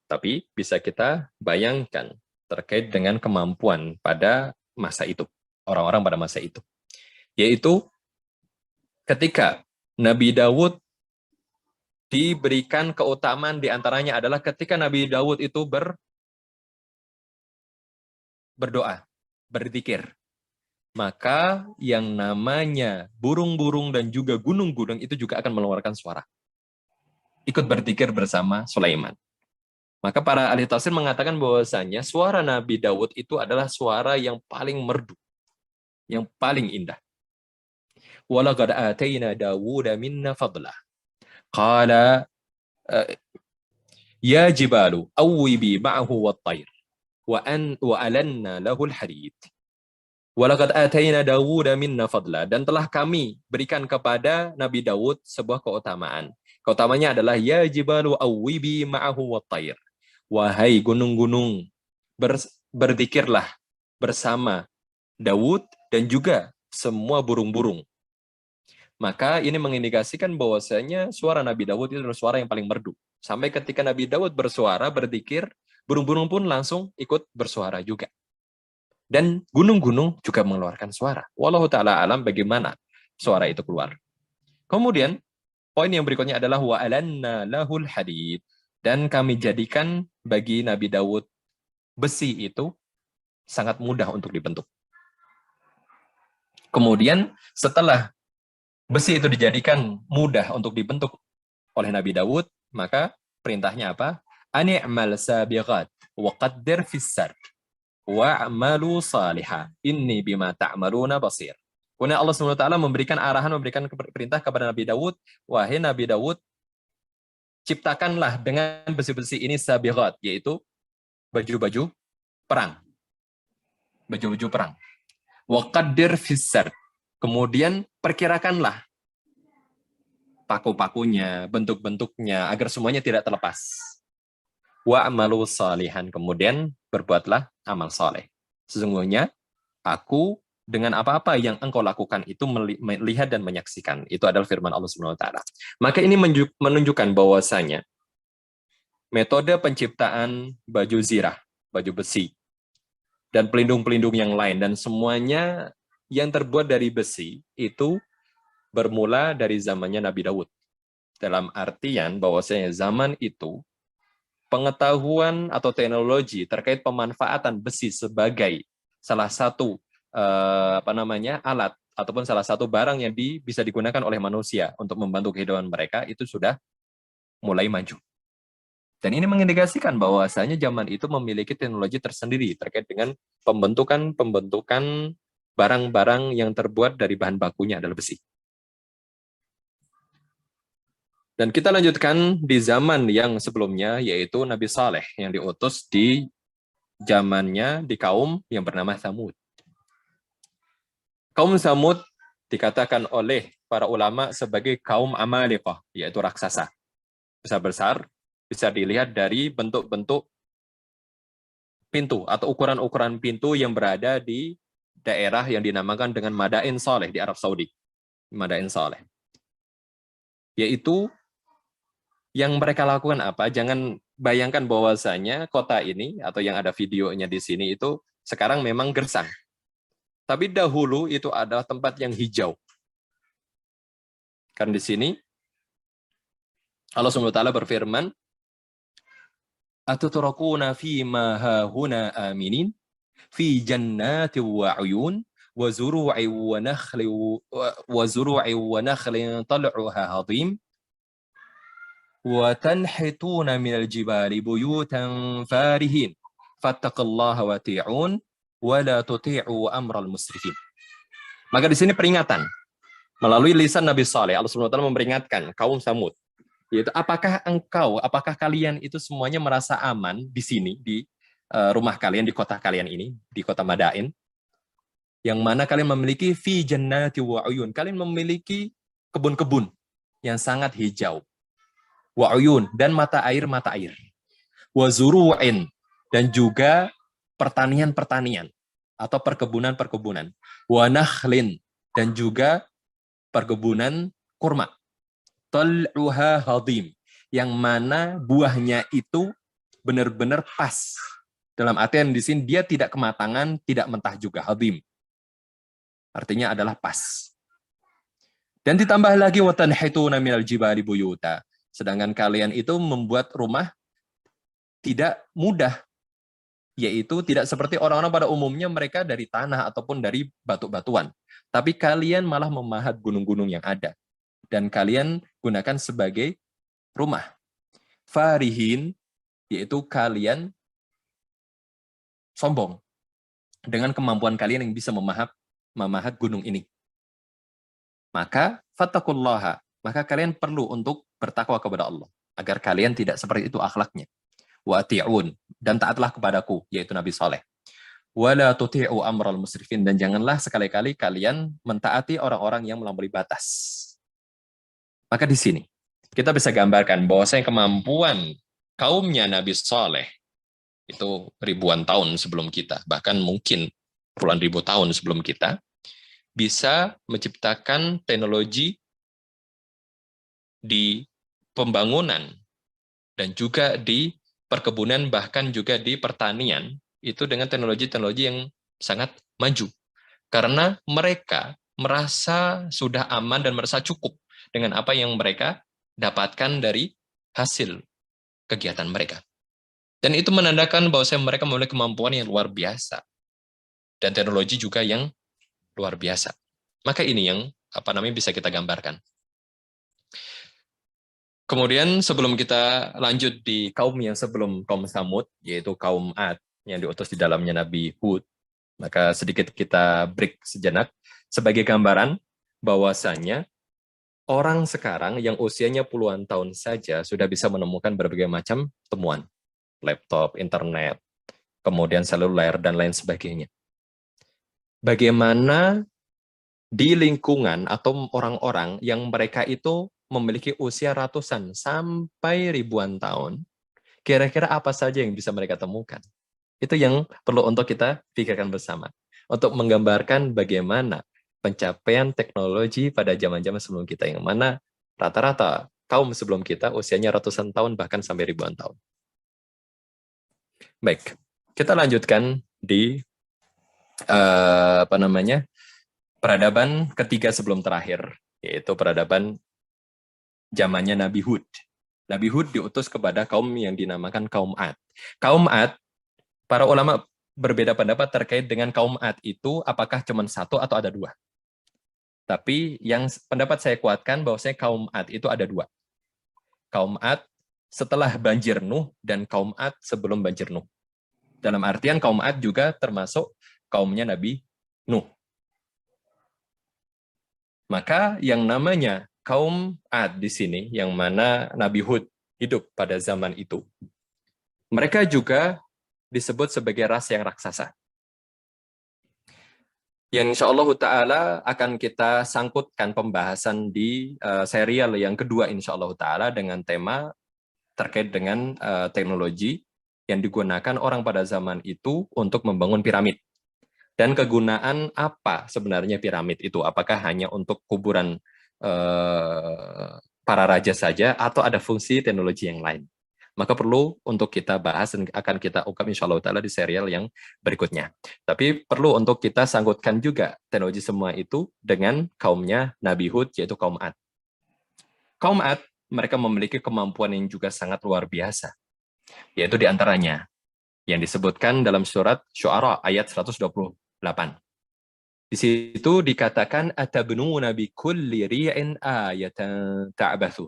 tapi bisa kita bayangkan terkait dengan kemampuan pada masa itu, orang-orang pada masa itu. Yaitu ketika Nabi Daud diberikan keutamaan diantaranya adalah ketika Nabi Daud itu berdoa, berzikir. Maka yang namanya burung-burung dan juga gunung-gunung itu juga akan mengeluarkan suara. Ikut berzikir bersama Sulaiman. Maka para ahli tafsir mengatakan bahwasanya suara Nabi Daud itu adalah suara yang paling merdu, yang paling indah. Walaqad atayna Dawuda minna fadla. Qala ya jibalu awwibi ma'ahu wat-tayr wa alanna lahul hadid. Walaqad atayna Dawuda minna fadla, dan telah kami berikan kepada Nabi Daud sebuah keutamaan. Keutamanya adalah ya jibalu awwibi ma'ahu wat-tayr. Wahai gunung-gunung, berzikirlah bersama Daud dan juga semua burung-burung. Maka ini mengindikasikan bahwasanya suara Nabi Daud itu adalah suara yang paling merdu. Sampai ketika Nabi Daud bersuara, berzikir, burung-burung pun langsung ikut bersuara juga. Dan gunung-gunung juga mengeluarkan suara. Wallahu ta'ala alam bagaimana suara itu keluar. Kemudian, poin yang berikutnya adalah wa alanna lahul hadid. Dan kami jadikan bagi Nabi Daud besi itu sangat mudah untuk dibentuk. Kemudian, setelah besi itu dijadikan mudah untuk dibentuk oleh Nabi Daud, maka perintahnya apa? Ani'mal sabiqat wa qaddir fis-sard. Wa'malu salihah inni bima ta'maluna basir. Kemudian Allah SWT memberikan arahan, memberikan perintah kepada Nabi Daud, wahai Nabi Daud, ciptakanlah dengan besi-besi ini sabiqat, yaitu baju-baju perang. Baju-baju perang. Wa qaddir fis-sard. Kemudian perkirakanlah paku-pakunya, bentuk-bentuknya, agar semuanya tidak terlepas. Wa'malu salihan, kemudian berbuatlah amal soleh. Sesungguhnya aku dengan apa-apa yang engkau lakukan itu melihat dan menyaksikan. Itu adalah firman Allah Subhanahu wa taala. Maka ini menunjukkan bahwasanya metode penciptaan baju zirah, baju besi, dan pelindung-pelindung yang lain, dan semuanya yang terbuat dari besi itu bermula dari zamannya Nabi Daud. Dalam artian bahwasanya zaman itu pengetahuan atau teknologi terkait pemanfaatan besi sebagai salah satu alat ataupun salah satu barang yang bisa digunakan oleh manusia untuk membantu kehidupan mereka itu sudah mulai maju. Dan ini mengindikasikan bahwasanya zaman itu memiliki teknologi tersendiri terkait dengan pembentukan barang-barang yang terbuat dari bahan bakunya adalah besi. Dan kita lanjutkan di zaman yang sebelumnya, yaitu Nabi Saleh yang diutus di zamannya di kaum yang bernama Tsamud. Kaum Tsamud dikatakan oleh para ulama sebagai kaum Amalekah, yaitu raksasa. Besar-besar, bisa dilihat dari bentuk-bentuk pintu atau ukuran-ukuran pintu yang berada di daerah yang dinamakan dengan Madain Saleh di Arab Saudi. Madain Saleh. Yaitu yang mereka lakukan apa? Jangan bayangkan bahwasanya kota ini atau yang ada videonya di sini itu sekarang memang gersang. Tapi dahulu itu adalah tempat yang hijau. Kan di sini Allah SWT berfirman, "Atutrakuna fi ma hahuna aminin fi jannati wa 'uyun wa zuru'i wa nakhlin tal'uha hadim." وَتَنْحِتُونَ مِنَ الْجِبَالِ بُيُوتًا فَارِهِينَ فَاتَّقُوا اللَّهَ وَأَطِيعُونِ وَلَا تُطِيعُوا أَمْرَ الْمُسْرِفِينَ. Maka di sini peringatan melalui lisan Nabi Saleh, Allah SWT memperingatkan kaum Tsamud, yaitu apakah kalian itu semuanya merasa aman di sini, di rumah kalian, di kota kalian ini, di kota Madain, yang mana kalian memiliki fi jannati wa uyun, kalian memiliki kebun-kebun yang sangat hijau, wa uyun, dan mata air, wa zuru'in, dan juga pertanian-pertanian atau perkebunan-perkebunan, wa nakhlin, dan juga perkebunan kurma, tal'uha hadim, yang mana buahnya itu benar-benar pas. Dalam artian di sini dia tidak kematangan, tidak mentah juga, hadim. Artinya adalah pas. Dan ditambah lagi watanhituna minal jibali buyuta. Sedangkan kalian itu membuat rumah tidak mudah, yaitu tidak seperti orang-orang pada umumnya mereka dari tanah ataupun dari batu-batuan. Tapi kalian malah memahat gunung-gunung yang ada. Dan kalian gunakan sebagai rumah. Farihin, yaitu kalian sombong dengan kemampuan kalian yang bisa memahat gunung ini. Maka fattaqullaha, maka kalian perlu untuk bertakwa kepada Allah agar kalian tidak seperti itu akhlaknya. Wa ati'un, dan taatlah kepadaku, yaitu Nabi Saleh. Wala tuti'u amral musrifin, dan janganlah sekali-kali kalian mentaati orang-orang yang melampaui batas. Maka di sini kita bisa gambarkan bahwasanya kemampuan kaumnya Nabi Saleh itu ribuan tahun sebelum kita, bahkan mungkin puluhan ribu tahun sebelum kita, bisa menciptakan teknologi di pembangunan dan juga di perkebunan, bahkan juga di pertanian, itu dengan teknologi-teknologi yang sangat maju. Karena mereka merasa sudah aman dan merasa cukup dengan apa yang mereka dapatkan dari hasil kegiatan mereka. Dan itu menandakan bahwa mereka memiliki kemampuan yang luar biasa. Dan teknologi juga yang luar biasa. Maka ini yang bisa kita gambarkan. Kemudian sebelum kita lanjut di kaum yang sebelum kaum Samud, yaitu kaum Ad yang diutus di dalamnya Nabi Hud, maka sedikit kita break sejenak sebagai gambaran bahwasanya orang sekarang yang usianya puluhan tahun saja sudah bisa menemukan berbagai macam temuan, laptop, internet, kemudian seluler, dan lain sebagainya. Bagaimana di lingkungan atau orang-orang yang mereka itu memiliki usia ratusan sampai ribuan tahun, kira-kira apa saja yang bisa mereka temukan? Itu yang perlu untuk kita pikirkan bersama. Untuk menggambarkan bagaimana pencapaian teknologi pada zaman-zaman sebelum kita, yang mana rata-rata kaum sebelum kita usianya ratusan tahun bahkan sampai ribuan tahun. Baik, kita lanjutkan di peradaban ketiga sebelum terakhir, yaitu peradaban zamannya Nabi Hud. Nabi Hud diutus kepada kaum yang dinamakan kaum Ad. Kaum Ad, para ulama berbeda pendapat terkait dengan kaum Ad itu apakah cuma satu atau ada dua. Tapi yang pendapat saya kuatkan bahwasanya kaum Ad itu ada dua. Kaum Ad setelah banjir Nuh dan kaum Ad sebelum banjir Nuh. Dalam artian kaum Ad juga termasuk kaumnya Nabi Nuh. Maka yang namanya kaum Ad di sini, yang mana Nabi Hud hidup pada zaman itu, mereka juga disebut sebagai ras yang raksasa. Yang insya Allah Ta'ala akan kita sangkutkan pembahasan di serial yang kedua insya Allah Ta'ala dengan tema terkait dengan teknologi yang digunakan orang pada zaman itu untuk membangun piramid. Dan kegunaan apa sebenarnya piramid itu? Apakah hanya untuk kuburan para raja saja atau ada fungsi teknologi yang lain? Maka perlu untuk kita bahas dan akan kita ungkap insya Allah Ta'ala di serial yang berikutnya. Tapi perlu untuk kita sangkutkan juga teknologi semua itu dengan kaumnya Nabi Hud, yaitu kaum Ad. Kaum Ad, mereka memiliki kemampuan yang juga sangat luar biasa, yaitu diantaranya yang disebutkan dalam surat Syu'ara ayat 128. Di situ dikatakan atabnuna bi kulli ri'in ayatan ta'bathu.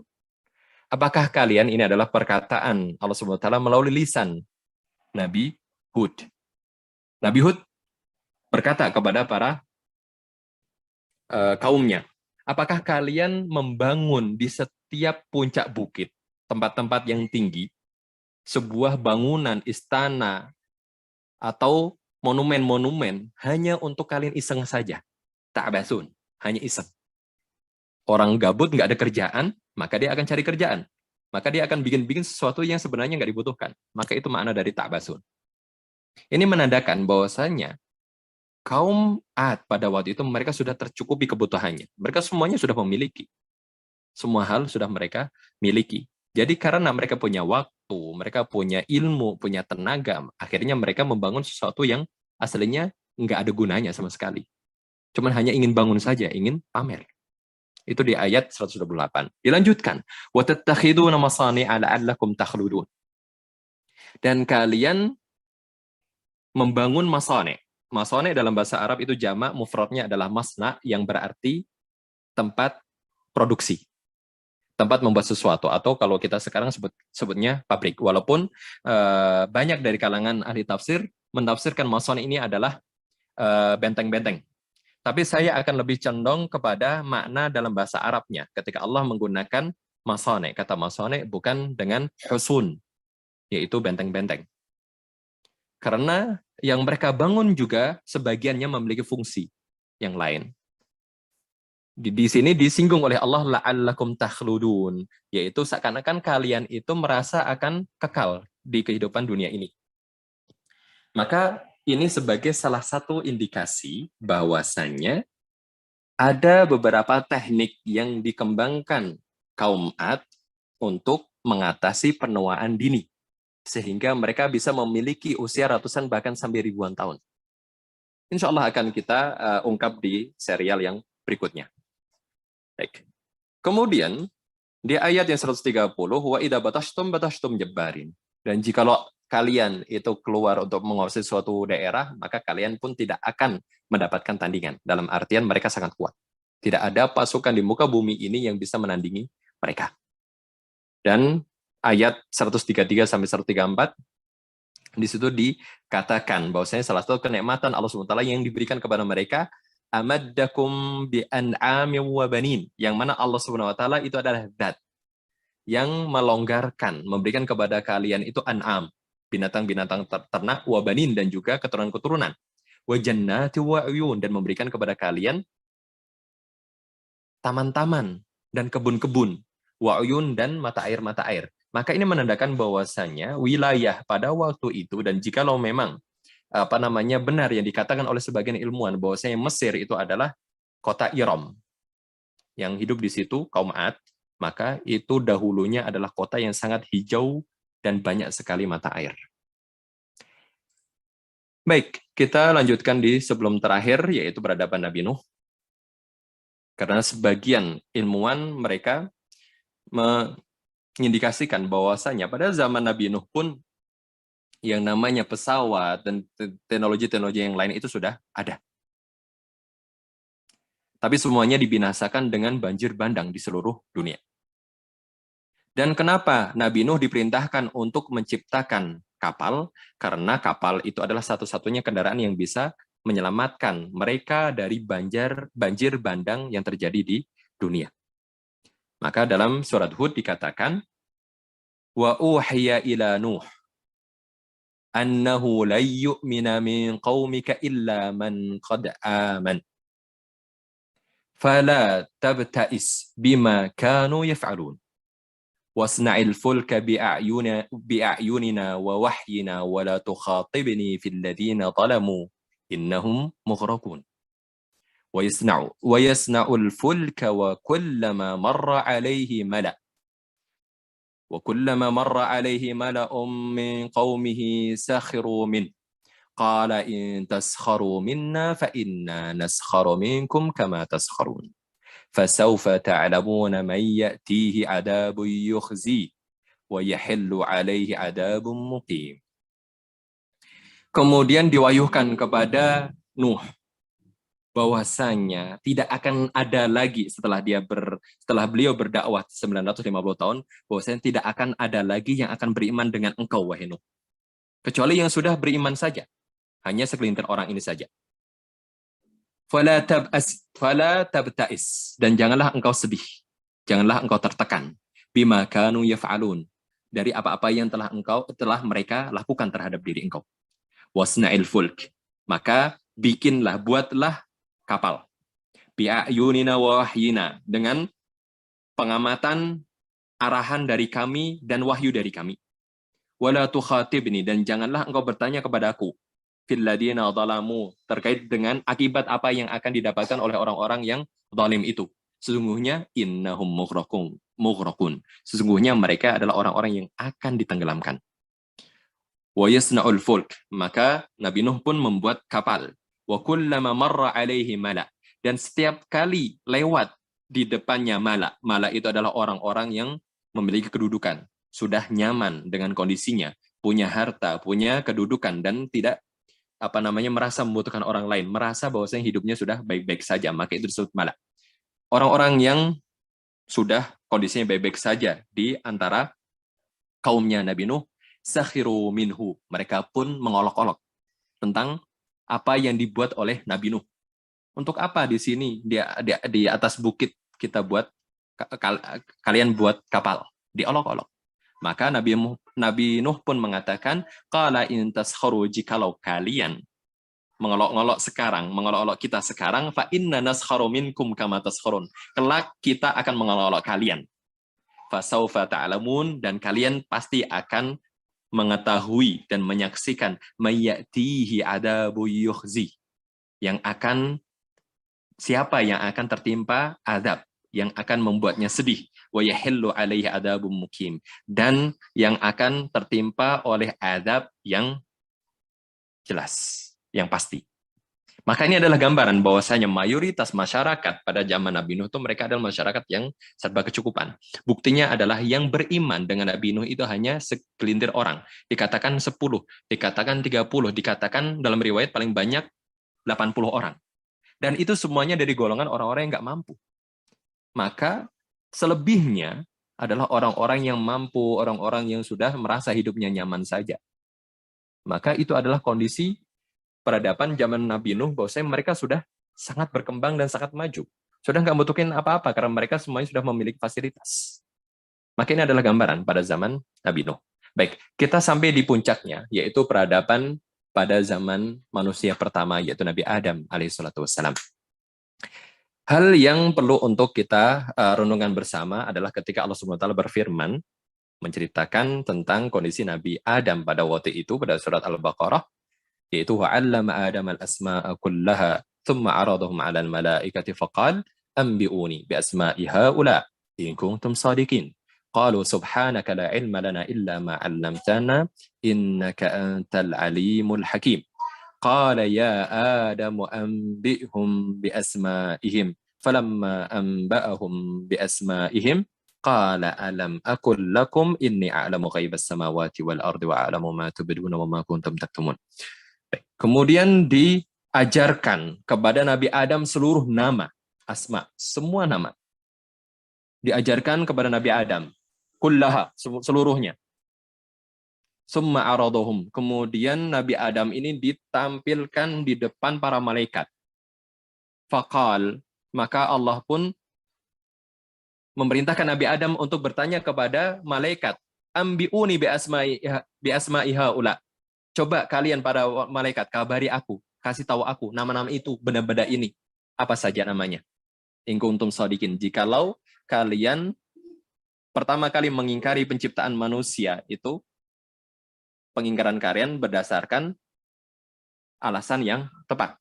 Apakah kalian, ini adalah perkataan Allah Subhanahu wa taala melalui lisan Nabi Hud. Nabi Hud berkata kepada para kaumnya, apakah kalian membangun di setiap puncak bukit, tempat-tempat yang tinggi, sebuah bangunan, istana, atau monumen-monumen hanya untuk kalian iseng saja? Ta'basun, hanya iseng. Orang gabut, nggak ada kerjaan, maka dia akan cari kerjaan. Maka dia akan bikin-bikin sesuatu yang sebenarnya nggak dibutuhkan. Maka itu makna dari ta'basun. Ini menandakan bahwasanya kaum Ad pada waktu itu mereka sudah tercukupi kebutuhannya. Mereka semuanya sudah memiliki. Semua hal sudah mereka miliki. Jadi karena mereka punya waktu, mereka punya ilmu, punya tenaga, akhirnya mereka membangun sesuatu yang aslinya nggak ada gunanya sama sekali. Cuman hanya ingin bangun saja, ingin pamer. Itu di ayat 128. Dilanjutkan, wa tattakhiduna masani'a la'allakum takhludun. Dan kalian membangun masane'. Masane' dalam bahasa Arab itu jamak, mufradnya adalah masna, yang berarti tempat produksi, tempat membuat sesuatu, atau kalau kita sekarang sebutnya pabrik. Walaupun banyak dari kalangan ahli tafsir menafsirkan masane' ini adalah benteng-benteng. Tapi saya akan lebih condong kepada makna dalam bahasa Arabnya. Ketika Allah menggunakan masane', kata masane' bukan dengan husun, yaitu benteng-benteng. Karena yang mereka bangun juga sebagiannya memiliki fungsi yang lain. Di sini disinggung oleh Allah, la'allakum takhludun, yaitu seakan-akan kalian itu merasa akan kekal di kehidupan dunia ini. Maka ini sebagai salah satu indikasi bahwasannya ada beberapa teknik yang dikembangkan kaum Ad untuk mengatasi penuaan dini, sehingga mereka bisa memiliki usia ratusan bahkan sampai ribuan tahun. Insya Allah akan kita ungkap di serial yang berikutnya. Baik. Kemudian di ayat yang 130, wa idza batashtum jabbarin. Dan jikalau kalian itu keluar untuk menguasai suatu daerah, maka kalian pun tidak akan mendapatkan tandingan. Dalam artian mereka sangat kuat. Tidak ada pasukan di muka bumi ini yang bisa menandingi mereka. Dan ayat 133 sampai 134 di situ dikatakan bahwasanya salah satu kenikmatan Allah SWT yang diberikan kepada mereka, amaddakum bi an'amin wa banin, yang mana Allah SWT itu adalah zat yang melonggarkan, memberikan kepada kalian itu an'am, binatang-binatang ternak, wa banin, dan juga keturunan-keturunan, wa jannati wa uyun, dan memberikan kepada kalian taman-taman dan kebun-kebun, wa uyun, dan mata air. Maka ini menandakan bahwasannya wilayah pada waktu itu, dan jikalau memang benar yang dikatakan oleh sebagian ilmuwan bahwasanya Mesir itu adalah kota Iram, yang hidup di situ kaum Ad, maka itu dahulunya adalah kota yang sangat hijau dan banyak sekali mata air. Baik, kita lanjutkan di sebelum terakhir, yaitu peradaban Nabi Nuh. Karena sebagian ilmuwan mereka mengindikasikan bahwasanya pada zaman Nabi Nuh pun yang namanya pesawat dan teknologi-teknologi yang lain itu sudah ada. Tapi semuanya dibinasakan dengan banjir bandang di seluruh dunia. Dan kenapa Nabi Nuh diperintahkan untuk menciptakan kapal? Karena kapal itu adalah satu-satunya kendaraan yang bisa menyelamatkan mereka dari banjir bandang yang terjadi di dunia. Maka dalam surat Hud dikatakan, wa uhiya ila Nuh annahu la yu'mina min qaumika illa man qad aman. Fala tabta'is bima kanu yaf'alun. Wasna'il fulka bi'ayunina wa wahyina wa la tukhatibni fil ladina zalamu innahum mughraqun. Wa yasna'ul fulka wa kullama marra alaihi mala' وكلما مر عليه ملأ من قومه سخروا منه قال إن تسخروا منا فإنا نسخر منكم كما تسخرون فسوف تعلمون من يأتيه عذاب يخزيه ويحل عليه عذاب مقيم. Kemudian diwahyukan kepada Nuh bahwasanya tidak akan ada lagi setelah beliau berdakwah 950 tahun, bahwasanya tidak akan ada lagi yang akan beriman dengan engkau, wahai Nuh, kecuali yang sudah beriman saja, hanya segelintir orang ini saja. Fala tabta'is, dan janganlah engkau sedih, janganlah engkau tertekan, bima kanu yaf'alun, dari apa-apa yang telah mereka lakukan terhadap diri engkau. Wasna'il fulk, maka buatlah kapal. Bi'ayunina wa wahyina, dengan pengamatan, arahan dari kami dan wahyu dari kami. Wala tukhatibni, dan janganlah engkau bertanya kepadaku fil ladina zalamu, terkait dengan akibat apa yang akan didapatkan oleh orang-orang yang zalim itu. Sesungguhnya innahum mughraqun. Sesungguhnya mereka adalah orang-orang yang akan ditenggelamkan. Wa yasna'ul fulk, maka Nabi Nuh pun membuat kapal. Wa kullama marra alaihi mala', dan setiap kali lewat di depannya mala. Mala itu adalah orang-orang yang memiliki kedudukan, sudah nyaman dengan kondisinya, punya harta, punya kedudukan, dan tidak merasa membutuhkan orang lain, merasa bahwasanya hidupnya sudah baik-baik saja, maka itu disebut mala. Orang-orang yang sudah kondisinya baik-baik saja di antara kaumnya Nabi Nuh, sakhiru minhu, mereka pun mengolok-olok tentang apa yang dibuat oleh Nabi Nuh. Untuk apa di sini di atas bukit kita buat kalian buat kapal, diolok-olok. Maka Nabi Nuh pun mengatakan, qala in taskharu, jikalau kalian mengolok-olok sekarang, mengolok-olok kita sekarang, fa inna naskharu minkum kama taskharun. Kelak kita akan mengolok-olok kalian. Fa saufa ta'lamun, dan kalian pasti akan mengetahui dan menyaksikan mayatihi adabu yukhzi, yang akan siapa yang akan tertimpa azab yang akan membuatnya sedih, wa yahillu alaihi adabum mukim, dan yang akan tertimpa oleh azab yang jelas, yang pasti. Maka ini adalah gambaran bahwasanya mayoritas masyarakat pada zaman Nabi Nuh itu mereka adalah masyarakat yang serba kecukupan. Buktinya adalah yang beriman dengan Nabi Nuh itu hanya segelintir orang. Dikatakan 10, dikatakan 30, dikatakan dalam riwayat paling banyak 80 orang. Dan itu semuanya dari golongan orang-orang yang nggak mampu. Maka selebihnya adalah orang-orang yang mampu, orang-orang yang sudah merasa hidupnya nyaman saja. Maka itu adalah kondisi peradaban zaman Nabi Nuh, bahwasanya mereka sudah sangat berkembang dan sangat maju. Sudah nggak butuhin apa-apa, karena mereka semuanya sudah memiliki fasilitas. Maka ini adalah gambaran pada zaman Nabi Nuh. Baik, kita sampai di puncaknya, yaitu peradaban pada zaman manusia pertama, yaitu Nabi Adam alaihissalam. Hal yang perlu untuk kita renungkan bersama adalah ketika Allah SWT berfirman, menceritakan tentang kondisi Nabi Adam pada waktu itu, pada surat Al-Baqarah, yaitu wa'allama Adam al-asma'a kullaha thumma 'aradahum 'ala al-mala'ikati faqal anbi'uni bi asma'i haula in kuntum shadiqin qalu subhanaka la 'ilma lana illa ma 'allamtana innaka antal alimul hakim qala ya Adam anbi'hum bi asma'ihim falamma anba'ahum bi asma'ihim qala alam aqul lakum inni a'lamu ghaibas samawati wal ardi wa a'lamu ma tubduna wa ma kuntum taktumun. Kemudian diajarkan kepada Nabi Adam seluruh nama, asma, semua nama. Diajarkan kepada Nabi Adam, kullaha, seluruhnya. Summa aradohum. Kemudian Nabi Adam ini ditampilkan di depan para malaikat. Faqal, maka Allah pun memerintahkan Nabi Adam untuk bertanya kepada malaikat, ambiuni bi asma'i haula. Coba kalian para malaikat kabari aku, kasih tahu aku nama-nama itu, benda-benda ini, apa saja namanya. In kuntum shadiqin, jikalau kalian pertama kali mengingkari penciptaan manusia, itu pengingkaran kalian berdasarkan alasan yang tepat.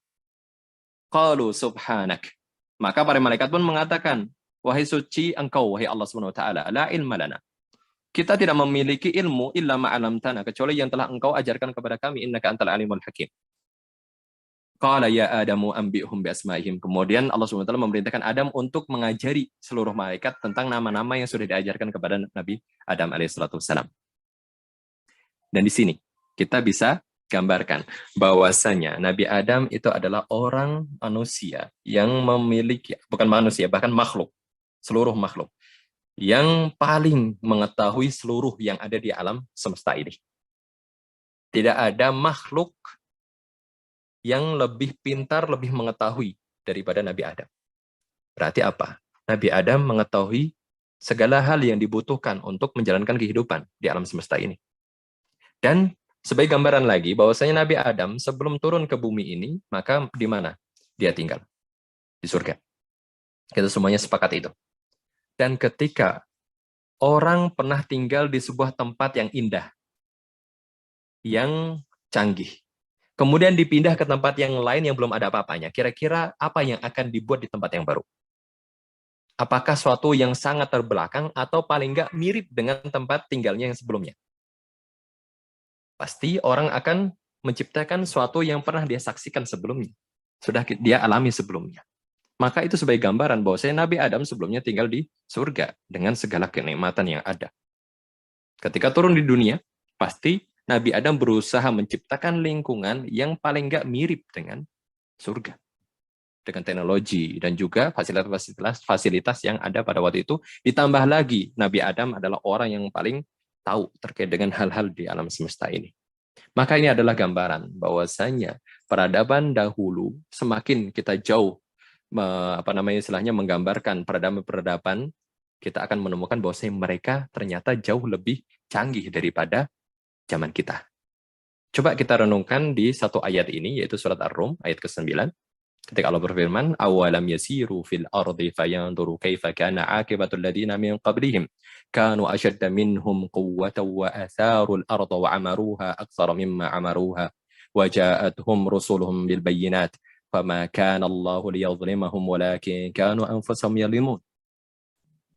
Qalu subhanak. Maka para malaikat pun mengatakan, wahai suci engkau, wahai Allah Subhanahu wa taala, la ilma lana. Kita tidak memiliki ilmu illa ma'alamtana, kecuali yang telah engkau ajarkan kepada kami, innaka antal alimul hakim. Qala ya Adamu anbi'hum bi asma'ihim. Kemudian Allah SWT memerintahkan Adam untuk mengajari seluruh malaikat tentang nama-nama yang sudah diajarkan kepada Nabi Adam alaihissalam. Dan di sini kita bisa gambarkan bahwasanya Nabi Adam itu adalah orang manusia yang memiliki, bukan manusia, bahkan makhluk, seluruh makhluk yang paling mengetahui seluruh yang ada di alam semesta ini. Tidak ada makhluk yang lebih pintar, lebih mengetahui daripada Nabi Adam. Berarti apa? Nabi Adam mengetahui segala hal yang dibutuhkan untuk menjalankan kehidupan di alam semesta ini. Dan sebagai gambaran lagi, bahwasanya Nabi Adam sebelum turun ke bumi ini, maka di mana dia tinggal? Di surga. Kita semuanya sepakat itu. Dan ketika orang pernah tinggal di sebuah tempat yang indah, yang canggih, kemudian dipindah ke tempat yang lain yang belum ada apa-apanya, kira-kira apa yang akan dibuat di tempat yang baru? Apakah suatu yang sangat terbelakang atau paling nggak mirip dengan tempat tinggalnya yang sebelumnya? Pasti orang akan menciptakan suatu yang pernah dia saksikan sebelumnya, sudah dia alami sebelumnya. Maka itu sebagai gambaran bahwa Nabi Adam sebelumnya tinggal di surga dengan segala kenikmatan yang ada. Ketika turun di dunia, pasti Nabi Adam berusaha menciptakan lingkungan yang paling nggak mirip dengan surga. Dengan teknologi dan juga fasilitas yang ada pada waktu itu. Ditambah lagi, Nabi Adam adalah orang yang paling tahu terkait dengan hal-hal di alam semesta ini. Maka ini adalah gambaran bahwasanya peradaban dahulu semakin kita jauh istilahnya menggambarkan peradaban-peradaban, kita akan menemukan bahwasanya mereka ternyata jauh lebih canggih daripada zaman kita. Coba kita renungkan di satu ayat ini, yaitu surat Ar-Rum ayat ke-9. Ketika Allah berfirman, awalam yasiru fil ardi fayanzuru kaifa kana aqibatul ladina min qablihim kanu ashadda minhum quwwatan wa atharul arda wa amaruha aktsara mimma amaruha wa ja'atuhum rusuluhum bil bayyinat fama kana Allahu liyadhlimahum walakin kanu anfusahum yadhlimun.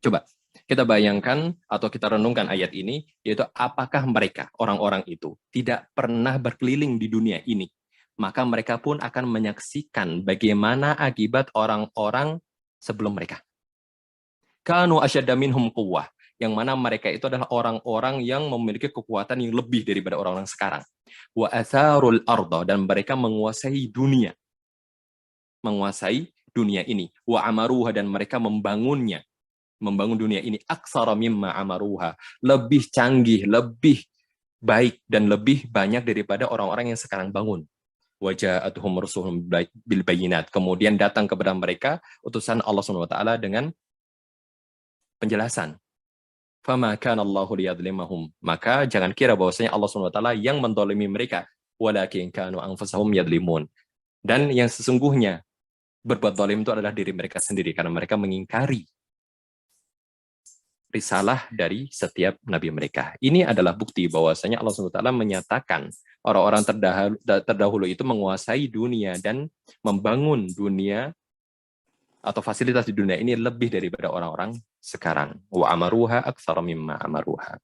Coba kita bayangkan atau kita renungkan ayat ini, yaitu apakah mereka, orang-orang itu, tidak pernah berkeliling di dunia ini, maka mereka pun akan menyaksikan bagaimana akibat orang-orang sebelum mereka. Kanu asyadda minhum quwwah, yang mana mereka itu adalah orang-orang yang memiliki kekuatan yang lebih daripada orang-orang sekarang. Wa atharul arda, dan mereka menguasai dunia. Menguasai dunia ini. Wa amaruha, dan mereka membangunnya. Membangun dunia ini aksara mimma amaruha, lebih canggih, lebih baik dan lebih banyak daripada orang-orang yang sekarang bangun. Waja'atuhum rusuluhum bil bayyinat, kemudian datang kepada mereka utusan Allah Subhanahu wa taala dengan penjelasan. Fama kana Allahu liyadhlimahum, maka jangan kira bahwasanya Allah Subhanahu wa taala yang mendolimi mereka, walakin kanu anfusahum yadhlimun, dan yang sesungguhnya berbuat zalim itu adalah diri mereka sendiri karena mereka mengingkari risalah dari setiap nabi mereka. Ini adalah bukti bahwasanya Allah SWT menyatakan orang-orang terdahulu itu menguasai dunia dan membangun dunia atau fasilitas di dunia ini lebih daripada orang-orang sekarang. Wa amaruha aktsara mimma amaruha.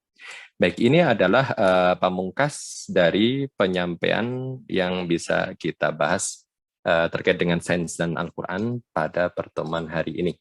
Baik, ini adalah pamungkas dari penyampaian yang bisa kita bahas terkait dengan sains dan Al-Quran pada pertemuan hari ini.